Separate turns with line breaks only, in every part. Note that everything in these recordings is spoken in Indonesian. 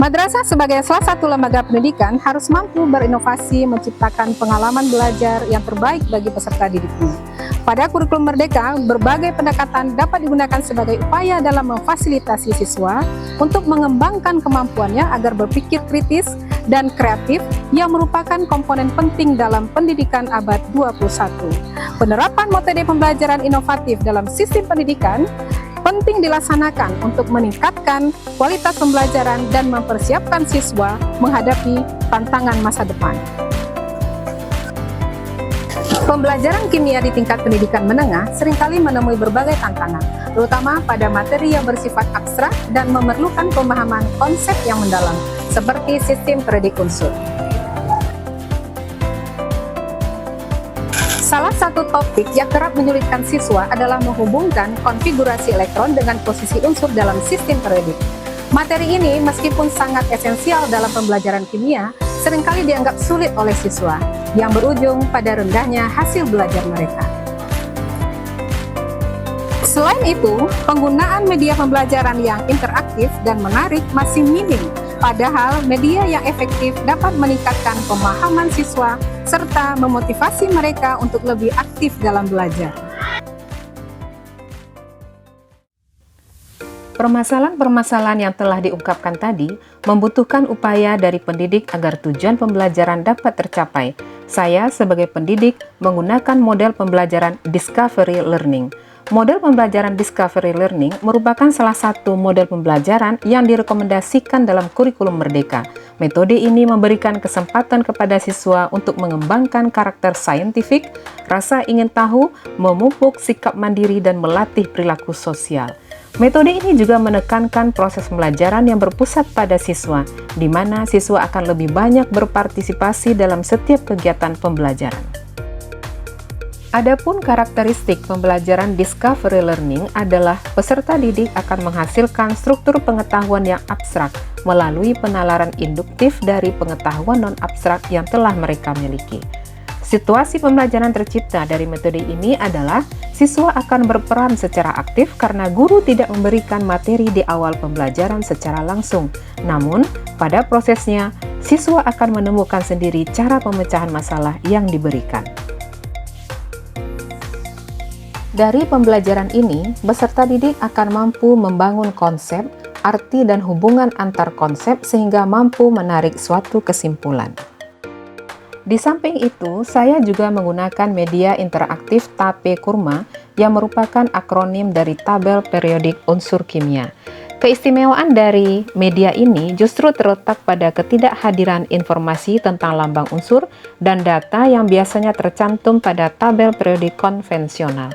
Madrasah sebagai salah satu lembaga pendidikan harus mampu berinovasi menciptakan pengalaman belajar yang terbaik bagi peserta didiknya. Pada kurikulum Merdeka, berbagai pendekatan dapat digunakan sebagai upaya dalam memfasilitasi siswa untuk mengembangkan kemampuannya agar berpikir kritis dan kreatif yang merupakan komponen penting dalam pendidikan abad 21. Penerapan metode pembelajaran inovatif dalam sistem pendidikan penting dilaksanakan untuk meningkatkan kualitas pembelajaran dan mempersiapkan siswa menghadapi tantangan masa depan. Pembelajaran kimia di tingkat pendidikan menengah seringkali menemui berbagai tantangan, terutama pada materi yang bersifat abstrak dan memerlukan pemahaman konsep yang mendalam, seperti sistem periodik unsur. Salah satu topik yang kerap menyulitkan siswa adalah menghubungkan konfigurasi elektron dengan posisi unsur dalam sistem periodik. Materi ini meskipun sangat esensial dalam pembelajaran kimia, seringkali dianggap sulit oleh siswa, yang berujung pada rendahnya hasil belajar mereka. Selain itu, penggunaan media pembelajaran yang interaktif dan menarik masih minim, padahal media yang efektif dapat meningkatkan pemahaman siswa serta memotivasi mereka untuk lebih aktif dalam belajar. Permasalahan-permasalahan yang telah diungkapkan tadi membutuhkan upaya dari pendidik agar tujuan pembelajaran dapat tercapai. Saya sebagai pendidik menggunakan model pembelajaran Discovery Learning. Model pembelajaran Discovery Learning merupakan salah satu model pembelajaran yang direkomendasikan dalam kurikulum Merdeka. Metode ini memberikan kesempatan kepada siswa untuk mengembangkan karakter saintifik, rasa ingin tahu, memupuk sikap mandiri, dan melatih perilaku sosial. Metode ini juga menekankan proses pembelajaran yang berpusat pada siswa, di mana siswa akan lebih banyak berpartisipasi dalam setiap kegiatan pembelajaran. Adapun karakteristik pembelajaran Discovery Learning adalah peserta didik akan menghasilkan struktur pengetahuan yang abstrak melalui penalaran induktif dari pengetahuan non-abstrak yang telah mereka miliki. Situasi pembelajaran tercipta dari metode ini adalah siswa akan berperan secara aktif karena guru tidak memberikan materi di awal pembelajaran secara langsung. Namun, pada prosesnya, siswa akan menemukan sendiri cara pemecahan masalah yang diberikan. Dari pembelajaran ini, peserta didik akan mampu membangun konsep, arti, dan hubungan antar konsep sehingga mampu menarik suatu kesimpulan. Di samping itu, saya juga menggunakan media interaktif TAPE Kurma yang merupakan akronim dari tabel periodik unsur kimia. Keistimewaan dari media ini justru terletak pada ketidakhadiran informasi tentang lambang unsur dan data yang biasanya tercantum pada tabel periodik konvensional.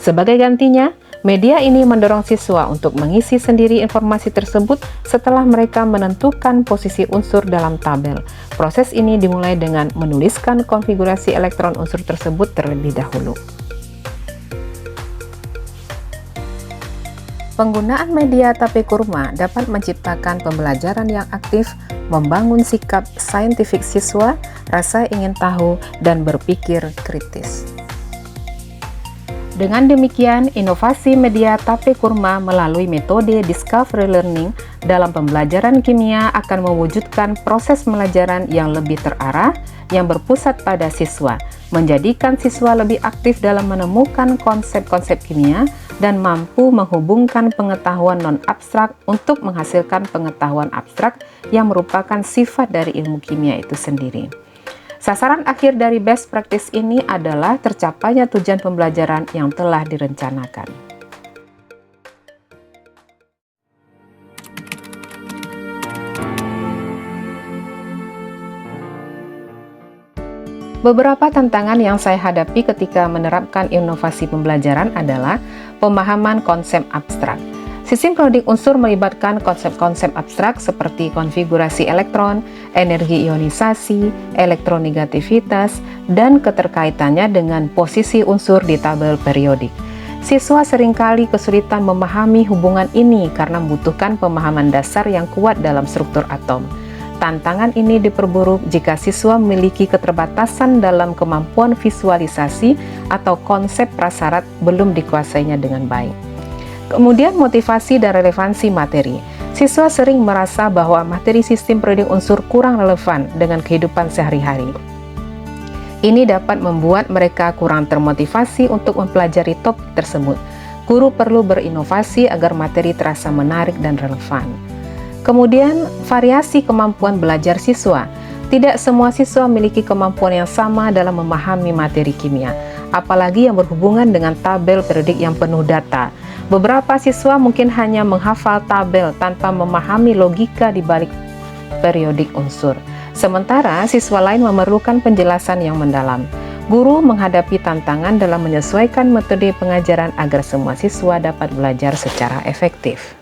Sebagai gantinya, media ini mendorong siswa untuk mengisi sendiri informasi tersebut setelah mereka menentukan posisi unsur dalam tabel. Proses ini dimulai dengan menuliskan konfigurasi elektron unsur tersebut terlebih dahulu. Penggunaan media TAPE Kurma dapat menciptakan pembelajaran yang aktif, membangun sikap saintifik siswa, rasa ingin tahu, dan berpikir kritis. Dengan demikian, inovasi media TAPE Kurma melalui metode Discovery Learning dalam pembelajaran kimia akan mewujudkan proses pembelajaran yang lebih terarah, yang berpusat pada siswa, menjadikan siswa lebih aktif dalam menemukan konsep-konsep kimia, dan mampu menghubungkan pengetahuan non-abstrak untuk menghasilkan pengetahuan abstrak yang merupakan sifat dari ilmu kimia itu sendiri. Sasaran akhir dari best practice ini adalah tercapainya tujuan pembelajaran yang telah direncanakan. Beberapa tantangan yang saya hadapi ketika menerapkan inovasi pembelajaran adalah pemahaman konsep abstrak. Sistem periodik unsur melibatkan konsep-konsep abstrak seperti konfigurasi elektron, energi ionisasi, elektronegativitas, dan keterkaitannya dengan posisi unsur di tabel periodik. Siswa seringkali kesulitan memahami hubungan ini karena membutuhkan pemahaman dasar yang kuat dalam struktur atom. Tantangan ini diperburuk jika siswa memiliki keterbatasan dalam kemampuan visualisasi atau konsep prasyarat belum dikuasainya dengan baik. Kemudian motivasi dan relevansi materi. Siswa sering merasa bahwa materi sistem periodik unsur kurang relevan dengan kehidupan sehari-hari. Ini dapat membuat mereka kurang termotivasi untuk mempelajari topik tersebut. Guru perlu berinovasi agar materi terasa menarik dan relevan. Kemudian, variasi kemampuan belajar siswa. Tidak semua siswa memiliki kemampuan yang sama dalam memahami materi kimia, apalagi yang berhubungan dengan tabel periodik yang penuh data. Beberapa siswa mungkin hanya menghafal tabel tanpa memahami logika di balik periodik unsur. Sementara siswa lain memerlukan penjelasan yang mendalam. Guru menghadapi tantangan dalam menyesuaikan metode pengajaran agar semua siswa dapat belajar secara efektif.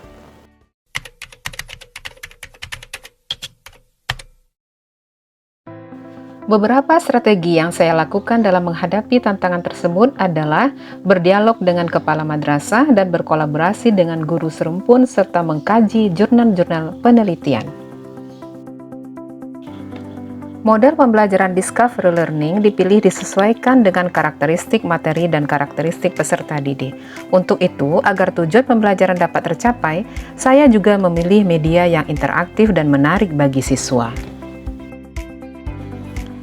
Beberapa strategi yang saya lakukan dalam menghadapi tantangan tersebut adalah berdialog dengan kepala madrasah dan berkolaborasi dengan guru serumpun serta mengkaji jurnal-jurnal penelitian. Model pembelajaran Discovery Learning dipilih disesuaikan dengan karakteristik materi dan karakteristik peserta didik. Untuk itu, agar tujuan pembelajaran dapat tercapai, saya juga memilih media yang interaktif dan menarik bagi siswa.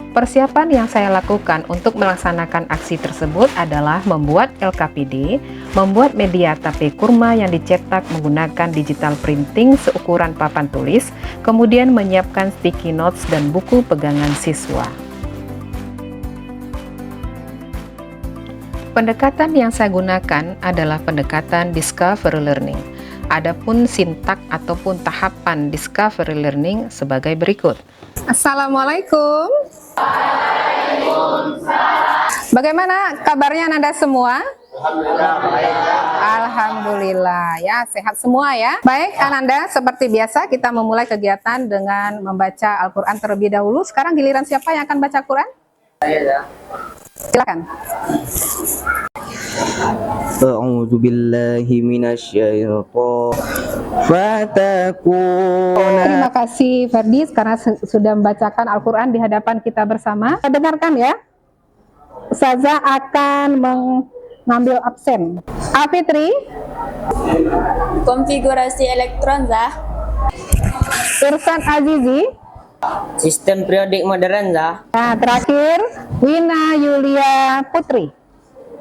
Persiapan yang saya lakukan untuk melaksanakan aksi tersebut adalah membuat LKPD, membuat media tape kurma yang dicetak menggunakan digital printing seukuran papan tulis, kemudian menyiapkan sticky notes dan buku pegangan siswa. Pendekatan yang saya gunakan adalah pendekatan Discovery Learning. Adapun sintak ataupun tahapan Discovery Learning sebagai berikut. Assalamualaikum. Bagaimana kabarnya Anda semua?
Alhamdulillah baik.
Alhamdulillah ya, sehat semua ya. Baik, Ananda, seperti biasa kita memulai kegiatan dengan membaca Al-Quran terlebih dahulu. Sekarang giliran siapa yang akan baca Quran?
Saya ya.
Silakan.
A'udzu billahi minasyaitonir fatakuna.
Terima kasih Ferdi karena sudah membacakan Al-Quran di hadapan kita bersama. Dengarkan ya. Ustazah akan mengambil absen. Afitri.
Konfigurasi elektron, Zah.
Irsan Azizi.
Sistem periodik modern Zah.
Nah, terakhir Wina Yulia Putri.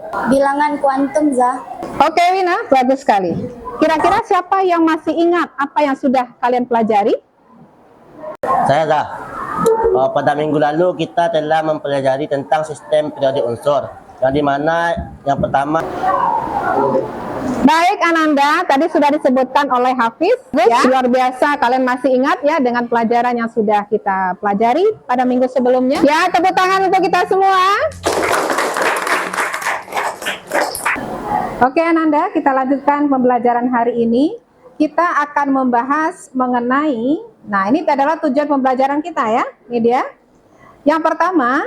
Bilangan kuantum, Zah.
Oke Wina, bagus sekali. Kira-kira siapa yang masih ingat apa yang sudah kalian pelajari?
Saya Zah. Pada minggu lalu kita telah mempelajari tentang sistem periodik unsur. Yang dimana yang pertama.
Baik Ananda, tadi sudah disebutkan oleh Hafiz ya. Luar biasa, kalian masih ingat ya dengan pelajaran yang sudah kita pelajari pada minggu sebelumnya. Ya, tepuk tangan untuk kita semua. Oke Ananda, kita lanjutkan pembelajaran hari ini. Kita akan membahas mengenai, nah ini adalah tujuan pembelajaran kita ya, ini dia. Yang pertama,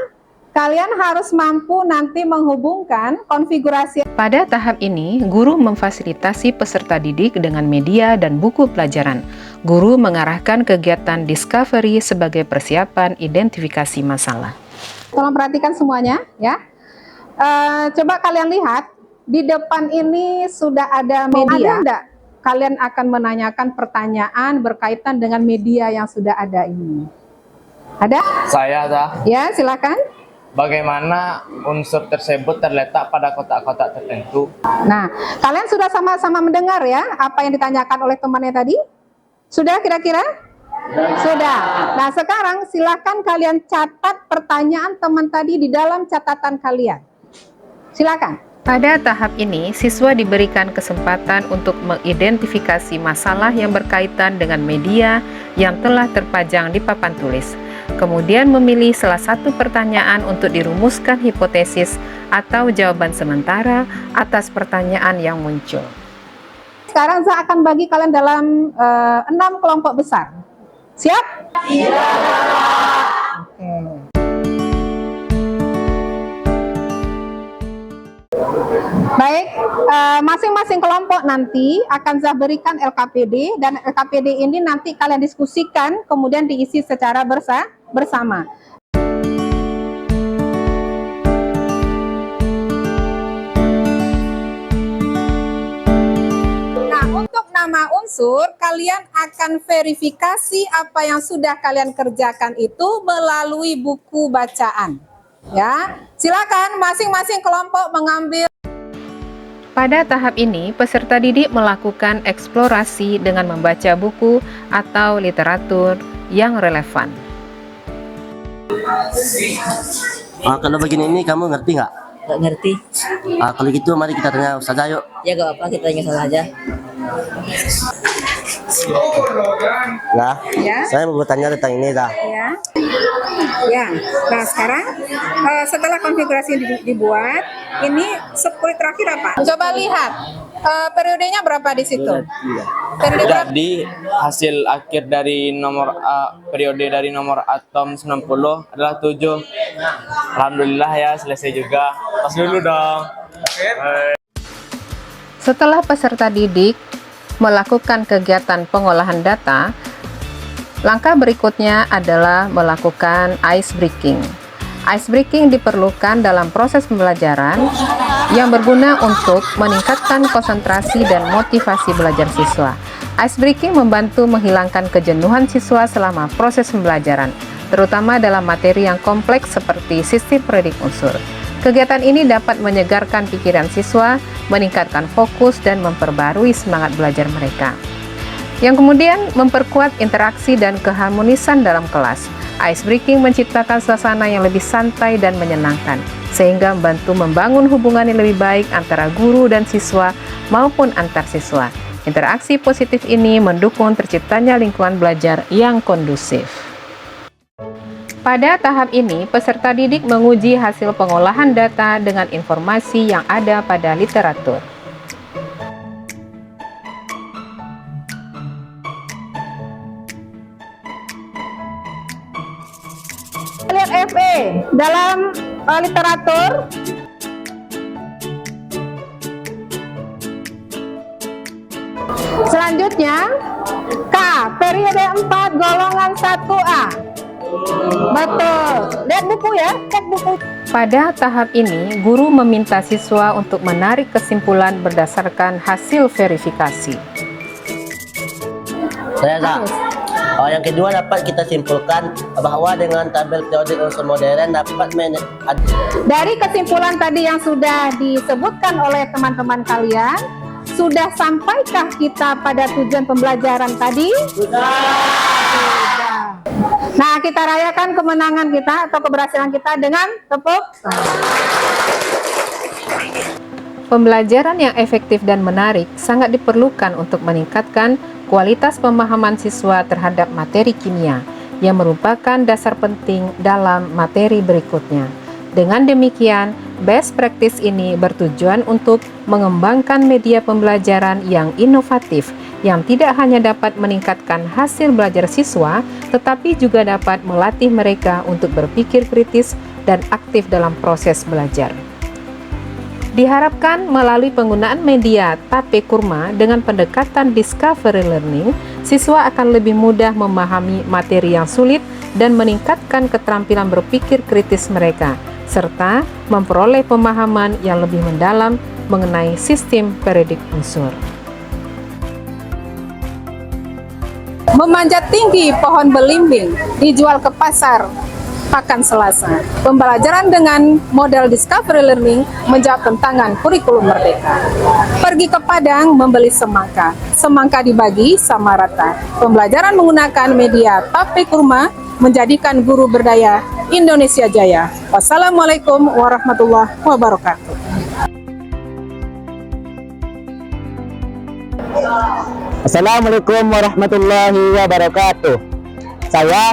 kalian harus mampu nanti menghubungkan konfigurasi. Pada tahap ini, guru memfasilitasi peserta didik dengan media dan buku pelajaran. Guru mengarahkan kegiatan discovery sebagai persiapan identifikasi masalah. Tolong perhatikan semuanya ya. Coba kalian lihat, di depan ini sudah ada media. Ada enggak? Kalian akan menanyakan pertanyaan berkaitan dengan media yang sudah ada ini. Ada?
Saya, Zah.
Ya, silakan.
Bagaimana unsur tersebut terletak pada kotak-kotak tertentu?
Nah, kalian sudah sama-sama mendengar ya apa yang ditanyakan oleh temannya tadi? Sudah kira-kira? Sudah. Nah, sekarang silakan kalian catat pertanyaan teman tadi di dalam catatan kalian. Silakan. Pada tahap ini, siswa diberikan kesempatan untuk mengidentifikasi masalah yang berkaitan dengan media yang telah terpajang di papan tulis. Kemudian memilih salah satu pertanyaan untuk dirumuskan hipotesis atau jawaban sementara atas pertanyaan yang muncul. Sekarang saya akan bagi kalian dalam 6 kelompok besar. Siap? Iya. Oke. Baik, masing-masing kelompok nanti akan saya berikan LKPD, dan LKPD ini nanti kalian diskusikan, kemudian diisi secara bersama.
kalian akan verifikasi apa yang sudah kalian kerjakan itu melalui buku bacaan. Ya, silakan masing-masing kelompok mengambil.
Pada tahap ini, peserta didik melakukan eksplorasi dengan membaca buku atau literatur yang relevan.
Kalau begini ini kamu ngerti nggak?
Gak ngerti.
Kalau gitu mari kita tanya Ustazah yuk.
Ya gak apa, kita tanya salah aja.
Nah,
Ya.
saya mau bertanya tentang ini dah.
Ya. Ya. Nah, sekarang setelah konfigurasi dibuat, ini split terakhir apa? Coba lihat. Periodenya berapa di situ? Periode berapa?
Jadi hasil akhir dari periode dari nomor atom 90 adalah 7. Alhamdulillah ya, selesai juga. Pas dulu dong.
Setelah peserta didik melakukan kegiatan pengolahan data, langkah berikutnya adalah melakukan ice breaking. Ice breaking diperlukan dalam proses pembelajaran yang berguna untuk meningkatkan konsentrasi dan motivasi belajar siswa. Ice breaking membantu menghilangkan kejenuhan siswa selama proses pembelajaran, terutama dalam materi yang kompleks seperti sistem predik unsur. Kegiatan ini dapat menyegarkan pikiran siswa, meningkatkan fokus, dan memperbarui semangat belajar mereka. Yang kemudian memperkuat interaksi dan keharmonisan dalam kelas. Ice breaking menciptakan suasana yang lebih santai dan menyenangkan, sehingga membantu membangun hubungan yang lebih baik antara guru dan siswa maupun antar siswa. Interaksi positif ini mendukung terciptanya lingkungan belajar yang kondusif. Pada tahap ini, peserta didik menguji hasil pengolahan data dengan informasi yang ada pada literatur.
Lihat FE dalam literatur. Selanjutnya, K, periode 4 golongan 1A. Betul. Lihat buku ya, cek buku.
Pada tahap ini, guru meminta siswa untuk menarik kesimpulan berdasarkan hasil verifikasi.
Saya dah. Yang kedua dapat kita simpulkan bahwa dengan tabel periode unsur modern dapat
Dari kesimpulan tadi yang sudah disebutkan oleh teman-teman kalian, sudah sampaikah kita pada tujuan pembelajaran tadi? Sudah. Nah, kita rayakan kemenangan kita atau keberhasilan kita dengan tepuk.
Pembelajaran yang efektif dan menarik sangat diperlukan untuk meningkatkan kualitas pemahaman siswa terhadap materi kimia, yang merupakan dasar penting dalam materi berikutnya. Dengan demikian, best practice ini bertujuan untuk mengembangkan media pembelajaran yang inovatif, yang tidak hanya dapat meningkatkan hasil belajar siswa, tetapi juga dapat melatih mereka untuk berpikir kritis dan aktif dalam proses belajar. Diharapkan melalui penggunaan media tape kurma dengan pendekatan discovery learning, siswa akan lebih mudah memahami materi yang sulit dan meningkatkan keterampilan berpikir kritis mereka, serta memperoleh pemahaman yang lebih mendalam mengenai sistem predik unsur.
Memanjat tinggi pohon belimbing dijual ke pasar Pakan Selasa. Pembelajaran dengan model discovery learning menjawab tantangan kurikulum merdeka. Pergi ke Padang membeli semangka. Semangka dibagi sama rata. Pembelajaran menggunakan media tape kurma menjadikan guru berdaya Indonesia Jaya. Wassalamualaikum warahmatullahi wabarakatuh.
Assalamualaikum warahmatullahi wabarakatuh. Saya,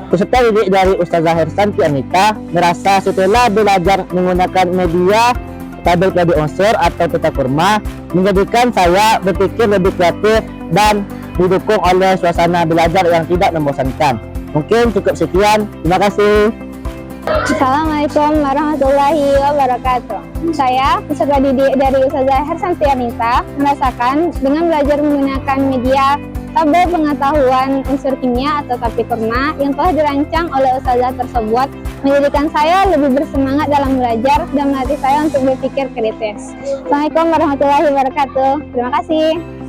peserta didik dari Ustazah Hersanti Anita, merasa setelah belajar menggunakan media tabel periode unsur atau peta kurma menjadikan saya berpikir lebih kreatif dan didukung oleh suasana belajar yang tidak membosankan. Mungkin cukup sekian. Terima kasih.
Assalamualaikum warahmatullahi wabarakatuh. Saya, peserta didik dari Ustazah Hersanti Anita, merasakan dengan belajar menggunakan media tabel pengetahuan unsur kimia atau tape kurma yang telah dirancang oleh Ustazah tersebut menjadikan saya lebih bersemangat dalam belajar dan melatih saya untuk berpikir kritis. Assalamualaikum warahmatullahi wabarakatuh. Terima kasih.